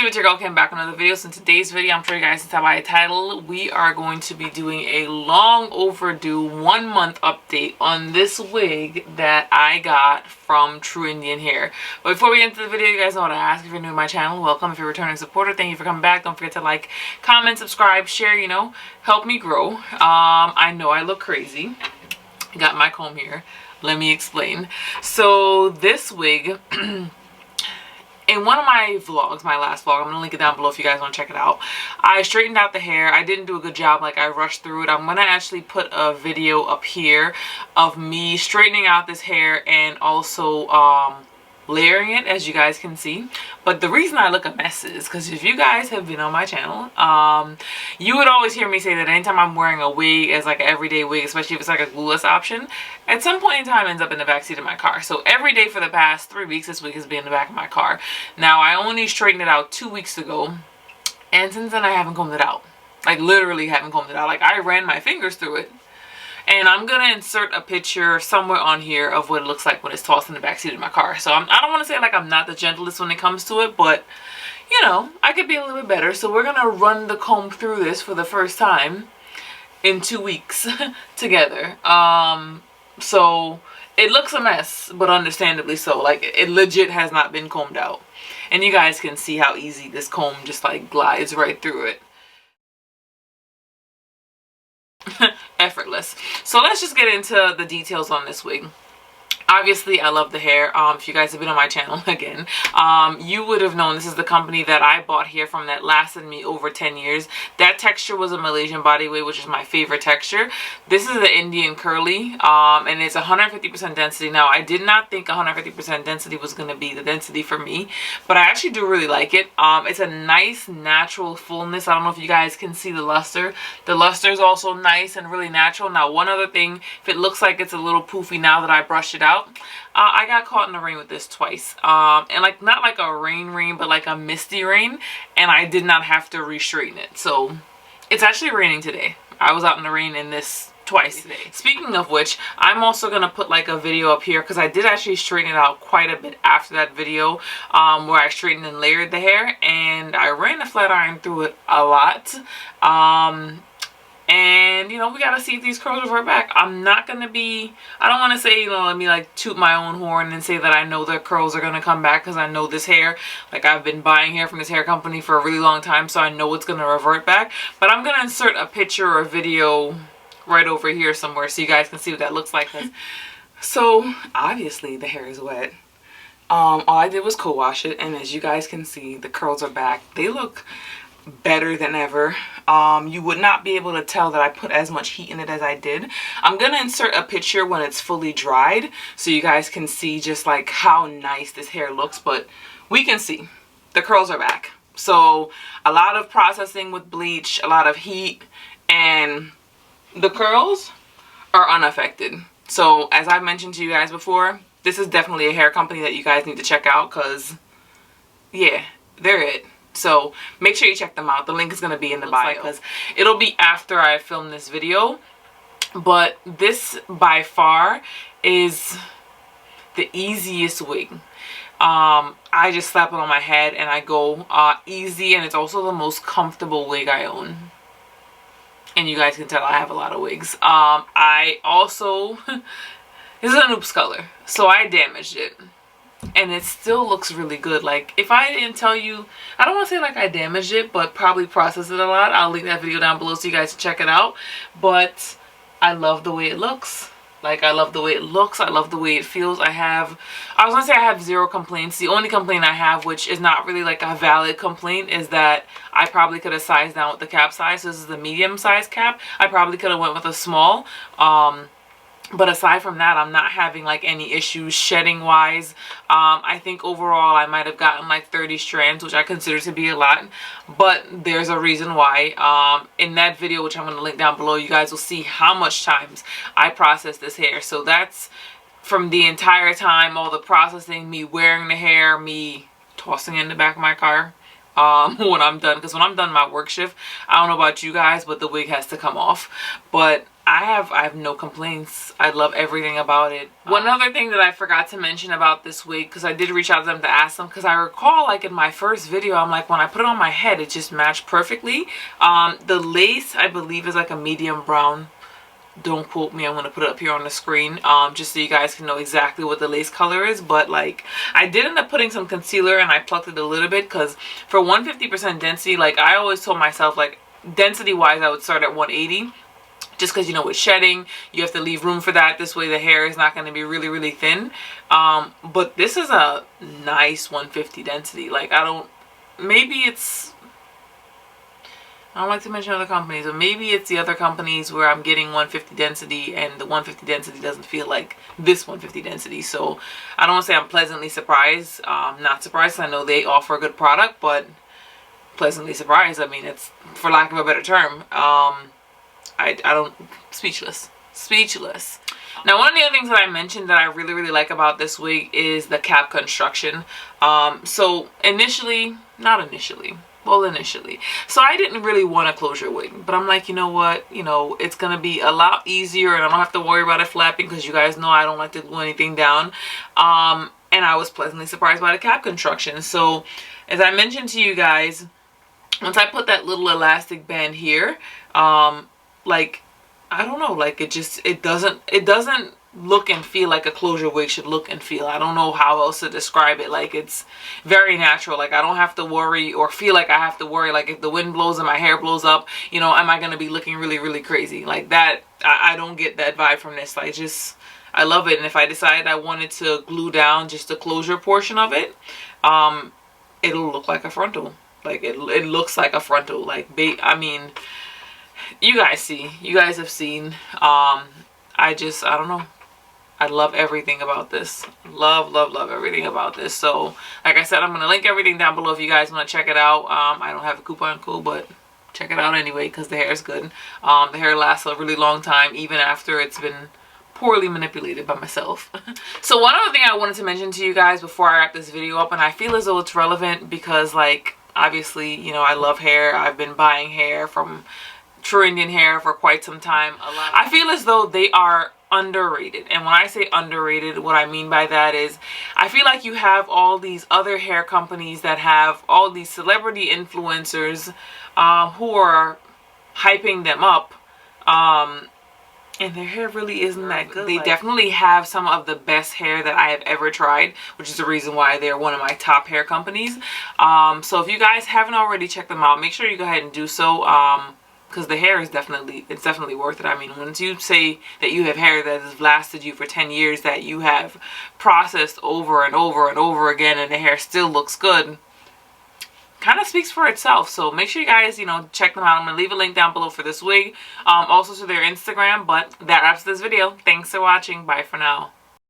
YouTube, it's your girl came back with another video. So in today's video, I'm sure you guys can tell by the title, we are going to be doing a long overdue 1 month update on this wig that I got from True Indian Hair. But before we get into the video, you guys know what I ask. If you're new to my channel, welcome. If you're a returning supporter, thank you for coming back. Don't forget to like, comment, subscribe, share, you know, help me grow. I know I look crazy. Got my comb here. Let me explain. So this wig, in one of my vlogs, my last vlog, I'm going to link it down below if you guys want to check it out, I straightened out the hair. I didn't do a good job, like I rushed through it. I'm going to actually put a video up here of me straightening out this hair and also layering it, as you guys can see. But the reason I look a mess is because if you guys have been on my channel, you would always hear me say that anytime I'm wearing a wig as like an everyday wig, especially if it's like a glueless option, at some point in time ends up in the backseat of my car. So every day for the past 3 weeks, this wig has been in the back of my car. Now I only straightened it out 2 weeks ago, and since then I haven't combed it out. Like literally haven't combed it out. Like I ran my fingers through it. And I'm going to insert a picture somewhere on here of what it looks like when it's tossed in the backseat of my car. So I don't want to say like I'm not the gentlest when it comes to it, but you know, I could be a little bit better. So we're going to run the comb through this for the first time in 2 weeks together. So it looks a mess, but understandably so. Like it legit has not been combed out. And you guys can see how easy this comb just like glides right through it. Effortless. So let's just get into the details on this wig. Obviously, I love the hair. If you guys have been on my channel again, you would have known this is the company that I bought hair from that lasted me over 10 years. That texture was a Malaysian body wig, which is my favorite texture. This is the Indian curly, and it's 150% density. Now, I did not think 150% density was going to be the density for me, but I actually do really like it. It's a nice, natural fullness. I don't know if you guys can see the luster. The luster is also nice and really natural. Now, one other thing, if it looks like it's a little poofy now that I brushed it out, I got caught in the rain with this twice, and like not like a rain but like a misty rain, and I did not have to re-straighten it. So it's actually raining today. I was out in the rain in this twice today. Speaking of which, I'm also gonna put like a video up here because I did actually straighten it out quite a bit after that video, where I straightened and layered the hair, and I ran a flat iron through it a lot. And, you know, we got to see if these curls revert back. I'm not going to be, I don't want to say, you know, let me like toot my own horn and say that I know the curls are going to come back because I know this hair. Like I've been buying hair from this hair company for a really long time, so I know it's going to revert back. But I'm going to insert a picture or a video right over here somewhere so you guys can see what that looks like. So, obviously the hair is wet. All I did was co-wash it, and as you guys can see, the curls are back. They look better than ever. You would not be able to tell that I put as much heat in it as I did. I'm gonna insert a picture when it's fully dried so you guys can see just like how nice this hair looks, but we can see the curls are back. So a lot of processing with bleach, a lot of heat, and the curls are unaffected. So as I mentioned to you guys before, this is definitely a hair company that you guys need to check out because yeah, they're it. So make sure you check them out. The link is going to be in the bio because it'll be after I film this video. But this by far is the easiest wig. I just slap it on my head and I go easy, and it's also the most comfortable wig I own. And you guys can tell I have a lot of wigs. I also, this is an oops color, so I damaged it. And it still looks really good. Like if I didn't tell you, I don't want to say like I damaged it, but probably processed it a lot. I'll link that video down below so you guys can check it out. But I love the way it looks. Like I love the way it looks. I love the way it feels. I was gonna say I have zero complaints. The only complaint I have, which is not really like a valid complaint, is that I probably could have sized down with the cap size. So this is the medium size cap. I probably could have went with a small. But aside from that, I'm not having like any issues shedding wise. I think overall I might have gotten like 30 strands, which I consider to be a lot. But there's a reason why. In that video, which I'm going to link down below, you guys will see how much times I process this hair. So that's from the entire time, all the processing, me wearing the hair, me tossing it in the back of my car. When I'm done, because when I'm done my work shift, I don't know about you guys, but the wig has to come off. But I have no complaints. I love everything about it. One other thing that I forgot to mention about this wig, because I did reach out to them to ask them, because I recall like in my first video, I'm like, when I put it on my head, it just matched perfectly. The lace, I believe, is like a medium brown. Don't quote me, I'm going to put it up here on the screen, just so you guys can know exactly what the lace color is. But like, I did end up putting some concealer and I plucked it a little bit, because for 150% density, like I always told myself, like density wise, I would start at 180. Just because, you know, with shedding, you have to leave room for that. This way the hair is not going to be really, really thin. But this is a nice 150 density. Like, maybe it's, I don't like to mention other companies, but maybe it's the other companies where I'm getting 150 density and the 150 density doesn't feel like this 150 density. So I don't want to say I'm pleasantly surprised. Not surprised. I know they offer a good product, but pleasantly surprised. I mean, it's, for lack of a better term. I don't, speechless. Now, one of the other things that I mentioned that I really, really like about this wig is the cap construction. So initially, so I didn't really want a closure wig, but I'm like, you know what, you know, it's gonna be a lot easier and I don't have to worry about it flapping, because you guys know I don't like to glue anything down. And I was pleasantly surprised by the cap construction. So as I mentioned to you guys, once I put that little elastic band here, like, I don't know, like it doesn't look and feel like a closure wig should look and feel. I don't know how else to describe it. Like, it's very natural. Like, I don't have to worry or feel like I have to worry, like if the wind blows and my hair blows up, you know, am I going to be looking really, really crazy? Like that, I don't get that vibe from this. I love it. And if I decide I wanted to glue down just the closure portion of it, it'll look like a frontal. Like, it looks like a frontal. Like, I mean, you guys have seen. I don't know. I love everything about this. Love everything about this. So, like I said, I'm going to link everything down below if you guys want to check it out. I don't have a coupon code, but check it out anyway, because the hair is good. The hair lasts a really long time, even after it's been poorly manipulated by myself. So one other thing I wanted to mention to you guys before I wrap this video up, and I feel as though it's relevant because, like, obviously, you know, I love hair. I've been buying hair from True Indian Hair for quite some time. I feel as though they are underrated, and when I say underrated, what I mean by that is I feel like you have all these other hair companies that have all these celebrity influencers who are hyping them up, and their hair really isn't that good. They definitely have some of the best hair that I have ever tried, which is the reason why they're one of my top hair companies. So if you guys haven't already checked them out, make sure you go ahead and do so. Because the hair is definitely worth it. I mean, once you say that you have hair that has lasted you for 10 years, that you have processed over and over and over again, and the hair still looks good, kind of speaks for itself. So make sure you guys, you know, check them out. I'm going to leave a link down below for this wig, also to their Instagram. But that wraps this video. Thanks for watching. Bye for now.